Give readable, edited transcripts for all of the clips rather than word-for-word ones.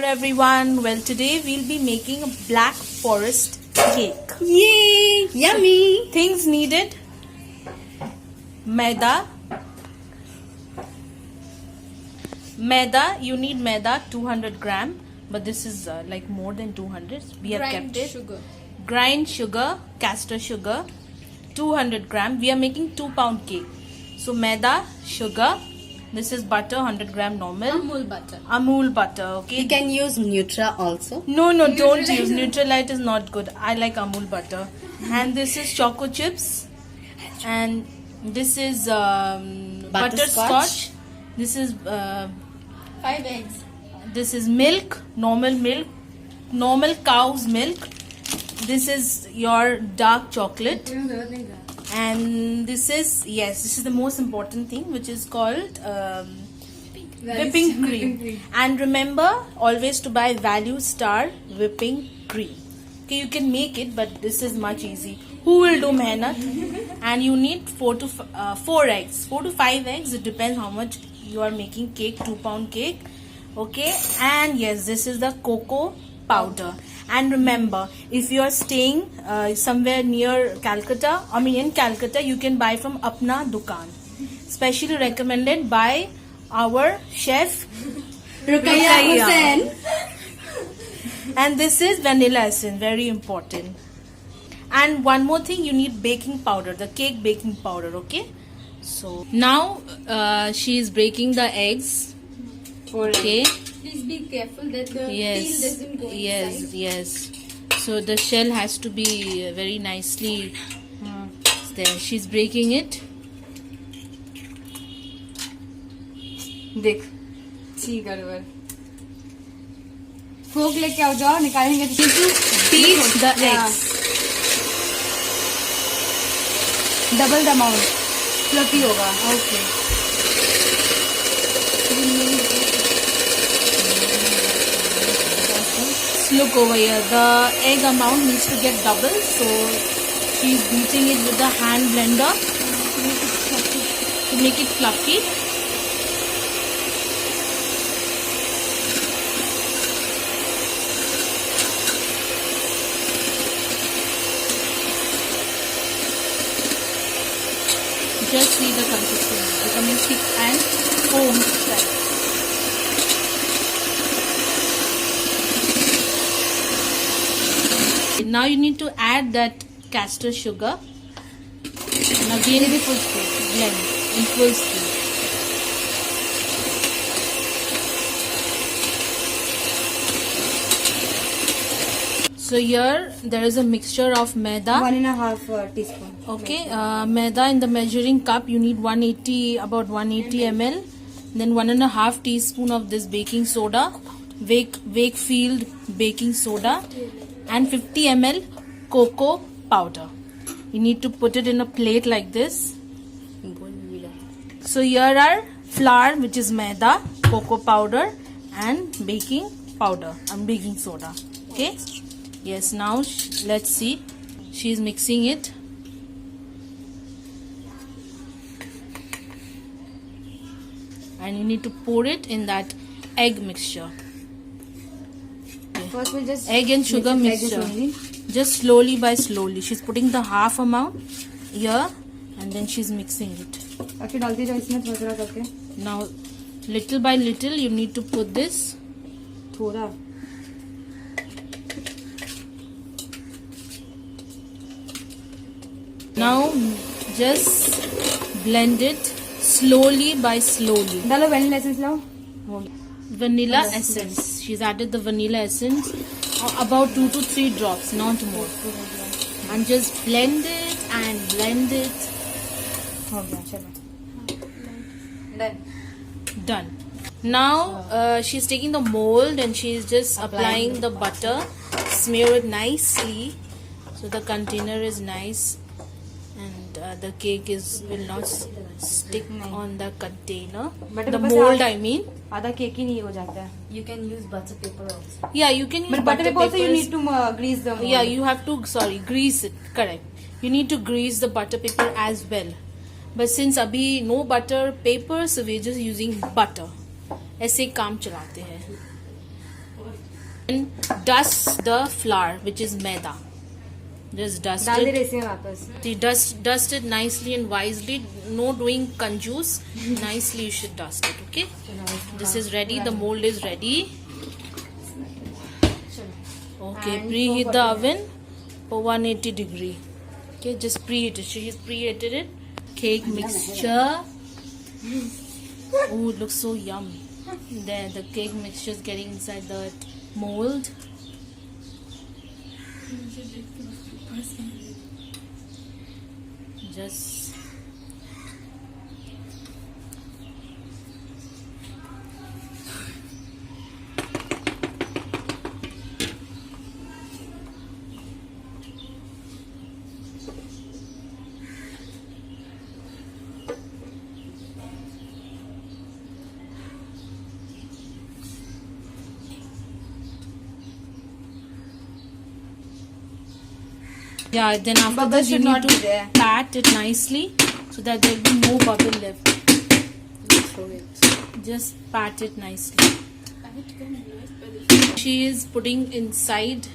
Hello everyone. Well, today we'll be making a black forest cake. Yay! Yummy! Things needed: maida. You need maida 200 gram, but this is like more than 200. We have kept it. Sugar. Grind sugar, castor sugar, 200 gram. We are making 2-pound cake. So maida, sugar. This is butter, 100 gram normal. Amul butter, okay? You can use Nutra also. No, don't use. Nutrilite is not good. I like Amul butter. And this is choco chips. And this is butterscotch. This is 5 eggs. this is milk, normal cow's milk. This is your dark chocolate. And this is the most important thing, which is called whipping cream. And remember always to buy Value Star whipping cream. Okay, you can make it, but this is much easy. Who will do mehnat? And you need 4 to 5 eggs. It depends how much you are making cake, 2-pound cake. Okay, and yes, this is the cocoa powder. And remember, if you are staying somewhere near Calcutta, in Calcutta, you can buy from Apna Dukan. Specially recommended by our chef Ruqayya Hussain. And this is vanilla essence, very important. And one more thing, you need baking powder, the cake baking powder, okay? So now she is breaking the eggs. Okay. Please be careful that the Yes. peel doesn't go inside. Yes. So the shell has to be very nicely there. She's breaking it. देख ठीक है फोक लेके आओ जाओ निकालेंगे तो Beat the eggs. Double the amount fluffy होगा Okay. Look over here. The egg amount needs to get double, so she's beating it with the hand blender to make it fluffy. Just see the consistency becoming thick and foam style. Now you need to add that castor sugar and again full speed blend in full speed. So here there is a mixture of maida. 1.5 teaspoon. Okay, maida in the measuring cup you need about 180 ml. Then 1.5 teaspoon of this baking soda, Wakefield baking soda, and 50 ml cocoa powder. You need to put it in a plate like this. So here are flour, which is maida, cocoa powder, and baking powder and baking soda. Okay. Yes. Now let's see. She is mixing it. And you need to pour it in that egg mixture. First we'll just Egg and sugar mixture. Just slowly by slowly. She's putting the half amount here and then she's mixing it. Okay, डालती जाओ इसमें थोड़ा करके. Now little by little you need to put this. थोड़ा. Now just blend it slowly by slowly. डालो vanilla essence लाओ. Vanilla essence. She's added the vanilla essence. About 2 to 3 drops, not more. And just blend it and blend it. हो गया चलो. Done. Done. Now she's taking the mold and she's just applying the butter. Smear it nicely so the container is nice and the cake will not stick on the container. But The mold, I mean. आधा cake ही नहीं हो जाता है. You can use butter paper also. Yeah, you can use But butter paper also you papers. need to grease the. Yeah, you have to grease it. Correct. You need to grease the butter paper as well. But since abhi no butter paper, so we're just using butter. ऐसे काम चलाते हैं. And dust the flour, which is maida. Just dust डाल दे it. रहे इसमें वापस. Dust it nicely and wisely. No doing conjuice. Nicely you should dust it. Okay. This is ready. The mold is ready. Okay. And Preheat the oven for 180 degree. Okay. Just preheat it. She has preheated it. Cake mixture. Oh, it looks so yum. There, the cake mixture is getting inside the mold. Just yeah, then after Bubbles that you should need not be to there. pat it nicely so that there will be no bubble left. Just pat it nicely. She is putting inside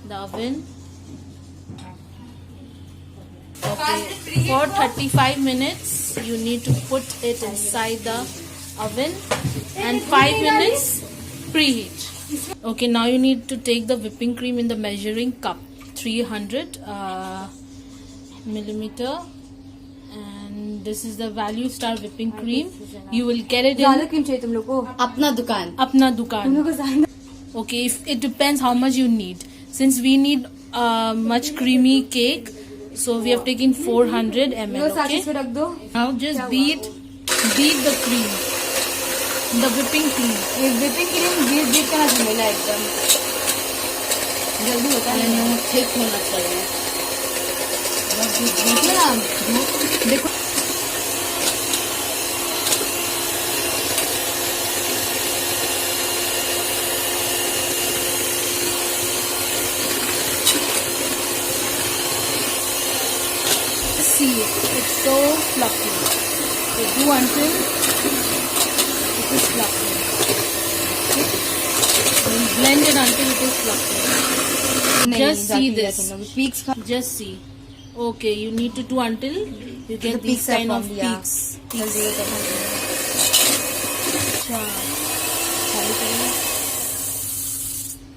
the oven. Okay, for 35 minutes you need to put it inside the oven and 5 minutes preheat. Okay, now you need to take the whipping cream in the measuring cup, 300 millimeter, and this is the Value Star whipping cream. You will get it ज़्यादा in cream चाहिए तुम लोग को. अपना दुकान. apna तुम dukan. लोग को ज़्यादा. Okay, if it depends how much you need. Since we need much creamy cake, so we have taken 400 low ml. साथ Okay. इसमें रख दो. Now just beat the cream, the whipping cream. ये whipping cream beat करना झमेला है एकदम. जल्दी होता है ना. ठीक होना चाहिए. देखो ना. देखो. See it. It's so fluffy. So do until it is fluffy. Okay. Then blend it until it is fluffy. नहीं, Just see जाती है this. तुम लोग. Peaks खा. Just see. Okay, you need to do until you get The these peaks are kind of formed, yeah. peaks. जल्दी हो करना चाहिए.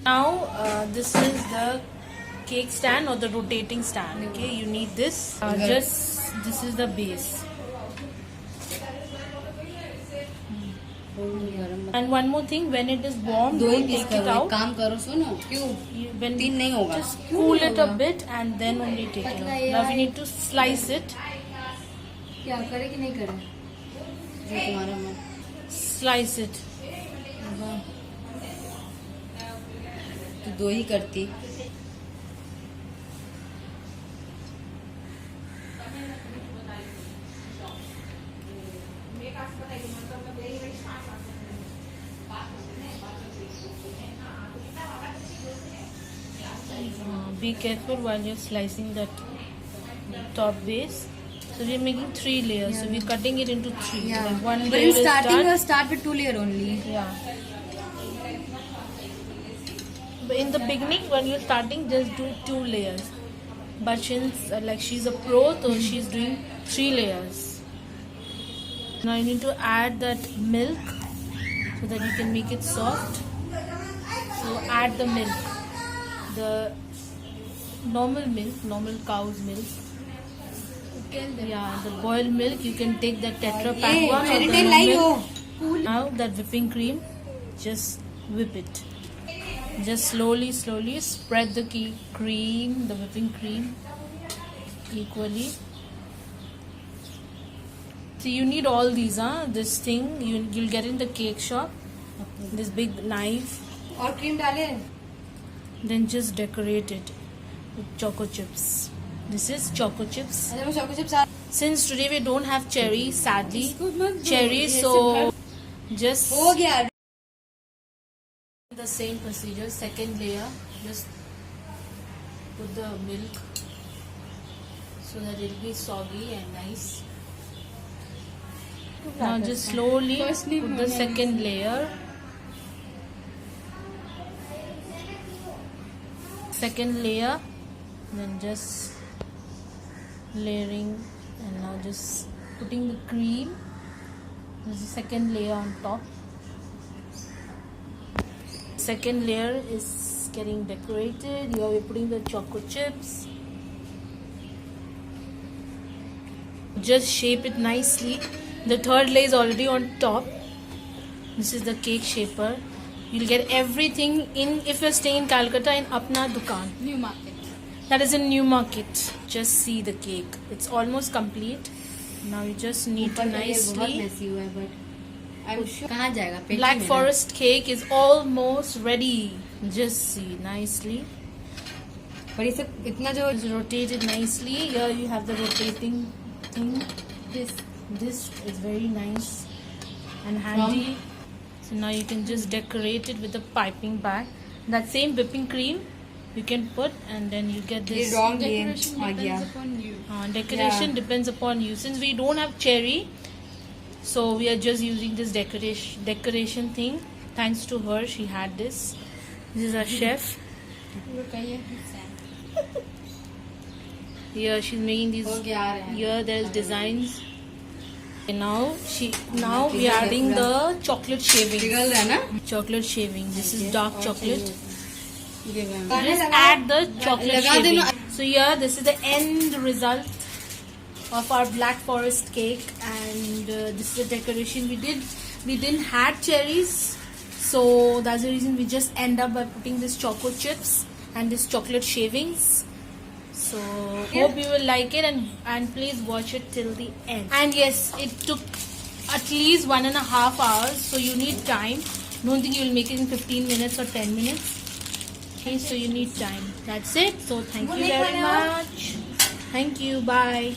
Now this is the cake stand or the rotating stand. Okay, you need this. Just this is the base. And one more thing, when it is warm, दो ही don't piece take it करो. out. एक काम करो सुनो. क्यों? When 3 नहीं होगा. just cool it a bit and then only take it out. Now we need to slice it. क्या करे कि नहीं करे. जो तुम्हारा मन. Slice it. तू 2 ही करती. Be careful while you're slicing that top base. So we're making 3 layers. So we're cutting it into 3. Yeah. Like one But layer in is starting, done. you start with 2 layer only. Yeah. But in the beginning, when you're starting, just do 2 layers. But since like she's a pro, so she's doing 3 layers. Now you need to add that milk so that you can make it soft. So add the milk, the normal milk, normal cow's milk. Yeah, the boiled milk. You can take the Tetra Pak Hey, one or fairy the tale no lie milk. हो. Now that whipping cream, just whip it. Just slowly spread the cream, the whipping cream equally. So you need all these, this thing you'll get in the cake shop. This big knife. और cream डाले. Then just decorate it with choco chips. This is choco chips. अरे वो choco chips. Since today we don't have cherry, sadly, cherry, so just हो गया. the same procedure. Second layer, just put the milk so that it will be soggy and nice. Now just slowly put the second layer. second layer, then just layering, and now just putting the cream. There's the second layer on top. Second layer is getting decorated. Here we're putting the chocolate chips. Just shape it nicely. The third layer is already on top. This is the cake shaper. You'll get everything in, if you're staying in Calcutta, in Apna Dukaan. New market. That is in New Market. Just see the cake. It's almost complete. Now you just need to बहुत nicely. messy हुआ है but I'm sure कहाँ जाएगा पेटी Black में ना? Forest cake is almost ready. Just see nicely. पर ये सब इतना जो Just rotate it nicely. Here you have the rotating thing. This is very nice and handy. So now you can just decorate it with a piping bag. That same whipping cream you can put, and then you get ये this. wrong Decoration आ गया. depends upon you. Decoration Yeah. depends upon you. Since we don't have cherry, so we are just using this decoration thing. Thanks to her, she had this. This is our chef. Here she's making these. हो गया आ रहे हैं. Here there is designs. And now we are adding the chocolate shaving. पिघल रहा है ना? Chocolate shaving. This is dark chocolate. ये मैं- Just add the chocolate लगा shaving. देना. So here, this is the end result of our Black Forest cake, and this is the decoration we did. We didn't had cherries, so that's the reason we just end up by putting this chocolate chips and this chocolate shavings. So hope you will like it, and please watch it till the end. And yes, it took at least 1.5 hours, so you need time. Don't think you will make it in 15 minutes or 10 minutes. Okay, so you need time. That's it. So thank you very much. Thank you. Bye.